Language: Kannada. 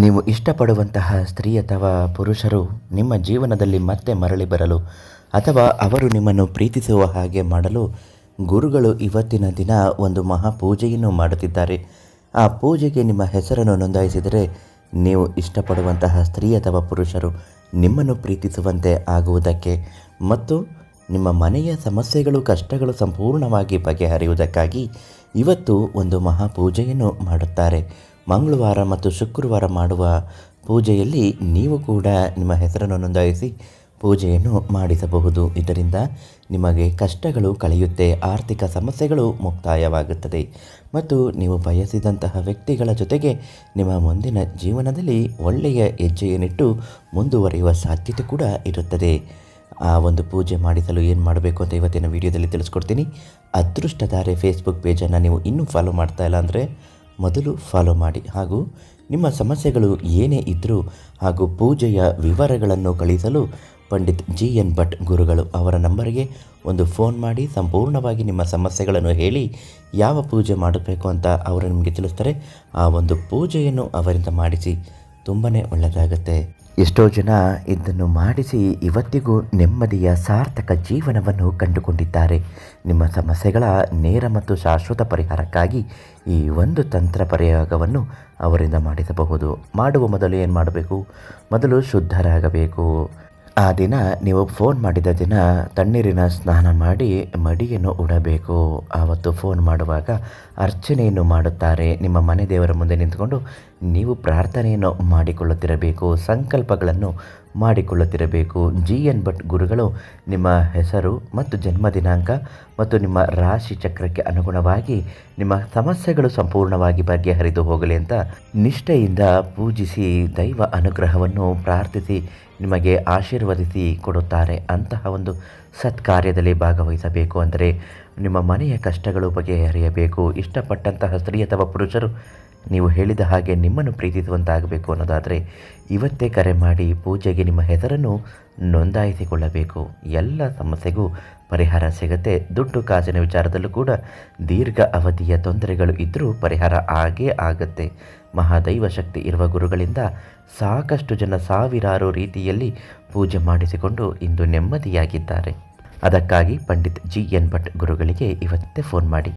ನೀವು ಇಷ್ಟಪಡುವಂತಹ ಸ್ತ್ರೀ ಅಥವಾ ಪುರುಷರು ನಿಮ್ಮ ಜೀವನದಲ್ಲಿ ಮತ್ತೆ ಮರಳಿ ಬರಲು ಅಥವಾ ಅವರು ನಿಮ್ಮನ್ನು ಪ್ರೀತಿಸುವ ಹಾಗೆ ಮಾಡಲು ಗುರುಗಳು ಇವತ್ತಿನ ದಿನ ಒಂದು ಮಹಾಪೂಜೆಯನ್ನು ಮಾಡುತ್ತಿದ್ದಾರೆ. ಆ ಪೂಜೆಗೆ ನಿಮ್ಮ ಹೆಸರನ್ನು ನೋಂದಾಯಿಸಿದರೆ ನೀವು ಇಷ್ಟಪಡುವಂತಹ ಸ್ತ್ರೀ ಅಥವಾ ಪುರುಷರು ನಿಮ್ಮನ್ನು ಪ್ರೀತಿಸುವಂತೆ ಆಗುವುದಕ್ಕೆ ಮತ್ತು ನಿಮ್ಮ ಮನೆಯ ಸಮಸ್ಯೆಗಳು ಕಷ್ಟಗಳು ಸಂಪೂರ್ಣವಾಗಿ ಬಗೆಹರಿಯುವುದಕ್ಕಾಗಿ ಇವತ್ತು ಒಂದು ಮಹಾಪೂಜೆಯನ್ನು ಮಾಡುತ್ತಾರೆ. ಮಂಗಳವಾರ ಮತ್ತು ಶುಕ್ರವಾರ ಮಾಡುವ ಪೂಜೆಯಲ್ಲಿ ನೀವು ಕೂಡ ನಿಮ್ಮ ಹೆಸರನ್ನು ನೋಂದಾಯಿಸಿ ಪೂಜೆಯನ್ನು ಮಾಡಿಸಬಹುದು. ಇದರಿಂದ ನಿಮಗೆ ಕಷ್ಟಗಳು ಕಳೆಯುತ್ತೆ, ಆರ್ಥಿಕ ಸಮಸ್ಯೆಗಳು ಮುಕ್ತಾಯವಾಗುತ್ತದೆ ಮತ್ತು ನೀವು ಬಯಸಿದಂತಹ ವ್ಯಕ್ತಿಗಳ ಜೊತೆಗೆ ನಿಮ್ಮ ಮುಂದಿನ ಜೀವನದಲ್ಲಿ ಒಳ್ಳೆಯ ಹೆಜ್ಜೆಯನ್ನಿಟ್ಟು ಮುಂದುವರಿಯುವ ಸಾಧ್ಯತೆ ಕೂಡ ಇರುತ್ತದೆ. ಆ ಒಂದು ಪೂಜೆ ಮಾಡಿಸಲು ಏನು ಮಾಡಬೇಕು ಅಂತ ಇವತ್ತಿನ ವಿಡಿಯೋದಲ್ಲಿ ತಿಳಿಸ್ಕೊಡ್ತೀನಿ. ಅದೃಷ್ಟಧಾರೆ ಫೇಸ್ಬುಕ್ ಪೇಜನ್ನು ನೀವು ಇನ್ನೂ ಫಾಲೋ ಮಾಡ್ತಾ ಇಲ್ಲ ಅಂದರೆ ಮೊದಲು ಫಾಲೋ ಮಾಡಿ, ಹಾಗೂ ನಿಮ್ಮ ಸಮಸ್ಯೆಗಳು ಏನೇ ಇದ್ದರೂ ಹಾಗೂ ಪೂಜೆಯ ವಿವರಗಳನ್ನು ಕಳಿಸಲು ಪಂಡಿತ್ GN ಭಟ್ ಗುರುಗಳು ಅವರ ನಂಬರಿಗೆ ಒಂದು ಫೋನ್ ಮಾಡಿ ಸಂಪೂರ್ಣವಾಗಿ ನಿಮ್ಮ ಸಮಸ್ಯೆಗಳನ್ನು ಹೇಳಿ ಯಾವ ಪೂಜೆ ಮಾಡಬೇಕು ಅಂತ ಅವರು ನಿಮಗೆ ತಿಳಿಸ್ತಾರೆ. ಆ ಒಂದು ಪೂಜೆಯನ್ನು ಅವರಿಂದ ಮಾಡಿಸಿ, ತುಂಬಾ ಒಳ್ಳೆಯದಾಗುತ್ತೆ. ಎಷ್ಟೋ ಜನ ಇದನ್ನು ಮಾಡಿಸಿ ಇವತ್ತಿಗೂ ನೆಮ್ಮದಿಯ ಸಾರ್ಥಕ ಜೀವನವನ್ನು ಕಂಡುಕೊಂಡಿದ್ದಾರೆ. ನಿಮ್ಮ ಸಮಸ್ಯೆಗಳ ನೇರ ಮತ್ತು ಶಾಶ್ವತ ಪರಿಹಾರಕ್ಕಾಗಿ ಈ ಒಂದು ತಂತ್ರ ಪ್ರಯೋಗವನ್ನು ಅವರಿಂದ ಮಾಡಿಸಬಹುದು. ಮಾಡುವ ಮೊದಲು ಏನು ಮಾಡಬೇಕು? ಮೊದಲು ಶುದ್ಧರಾಗಬೇಕು. ಆ ದಿನ ನೀವು ಫೋನ್ ಮಾಡಿದ ದಿನ ತಣ್ಣೀರಿನ ಸ್ನಾನ ಮಾಡಿ ಮಡಿಯನ್ನು ಉಡಬೇಕು. ಆವತ್ತು ಫೋನ್ ಮಾಡುವಾಗ ಅರ್ಚನೆಯನ್ನು ಮಾಡುತ್ತಾರೆ. ನಿಮ್ಮ ಮನೆ ದೇವರ ಮುಂದೆ ನಿಂತುಕೊಂಡು ನೀವು ಪ್ರಾರ್ಥನೆಯನ್ನು ಮಾಡಿಕೊಳ್ಳುತ್ತಿರಬೇಕು, ಸಂಕಲ್ಪಗಳನ್ನು ಮಾಡಿಕೊಳ್ಳುತ್ತಿರಬೇಕು. GN ಭಟ್ ಗುರುಗಳು ನಿಮ್ಮ ಹೆಸರು ಮತ್ತು ಜನ್ಮ ದಿನಾಂಕ ಮತ್ತು ನಿಮ್ಮ ರಾಶಿ ಚಕ್ರಕ್ಕೆ ಅನುಗುಣವಾಗಿ ನಿಮ್ಮ ಸಮಸ್ಯೆಗಳು ಸಂಪೂರ್ಣವಾಗಿ ಬಗೆಹರಿದು ಹೋಗಲಿ ಅಂತ ನಿಷ್ಠೆಯಿಂದ ಪೂಜಿಸಿ ದೈವ ಅನುಗ್ರಹವನ್ನು ಪ್ರಾರ್ಥಿಸಿ ನಿಮಗೆ ಆಶೀರ್ವದಿಸಿ ಕೊಡುತ್ತಾರೆ. ಅಂತಹ ಒಂದು ಸತ್ಕಾರ್ಯದಲ್ಲಿ ಭಾಗವಹಿಸಬೇಕು ಅಂದರೆ ನಿಮ್ಮ ಮನೆಯ ಕಷ್ಟಗಳು ಬಗೆಹರಿಯಬೇಕು. ಇಷ್ಟಪಟ್ಟಂತಹ ಸ್ತ್ರೀ ಅಥವಾ ಪುರುಷರು ನೀವು ಹೇಳಿದ ಹಾಗೆ ನಿಮ್ಮನ್ನು ಪ್ರೀತಿಸುವಂತಾಗಬೇಕು ಅನ್ನೋದಾದರೆ ಇವತ್ತೇ ಕರೆ ಮಾಡಿ ಪೂಜೆಗೆ ನಿಮ್ಮ ಹೆಸರನ್ನು ನೋಂದಾಯಿಸಿಕೊಳ್ಳಬೇಕು. ಎಲ್ಲ ಸಮಸ್ಯೆಗೂ ಪರಿಹಾರ ಸಿಗುತ್ತೆ. ದುಡ್ಡು ಕಾಸಿನ ವಿಚಾರದಲ್ಲೂ ಕೂಡ ದೀರ್ಘ ಅವಧಿಯ ತೊಂದರೆಗಳು ಇದ್ದರೂ ಪರಿಹಾರ ಆಗೇ ಆಗುತ್ತೆ. ಮಹಾದೈವ ಶಕ್ತಿ ಇರುವ ಗುರುಗಳಿಂದ ಸಾಕಷ್ಟು ಜನ ಸಾವಿರಾರು ರೀತಿಯಲ್ಲಿ ಪೂಜೆ ಮಾಡಿಸಿಕೊಂಡು ಇಂದು ನೆಮ್ಮದಿಯಾಗಿದ್ದಾರೆ. ಅದಕ್ಕಾಗಿ ಪಂಡಿತ್ GN ಭಟ್ ಗುರುಗಳಿಗೆ ಇವತ್ತೇ ಫೋನ್ ಮಾಡಿ.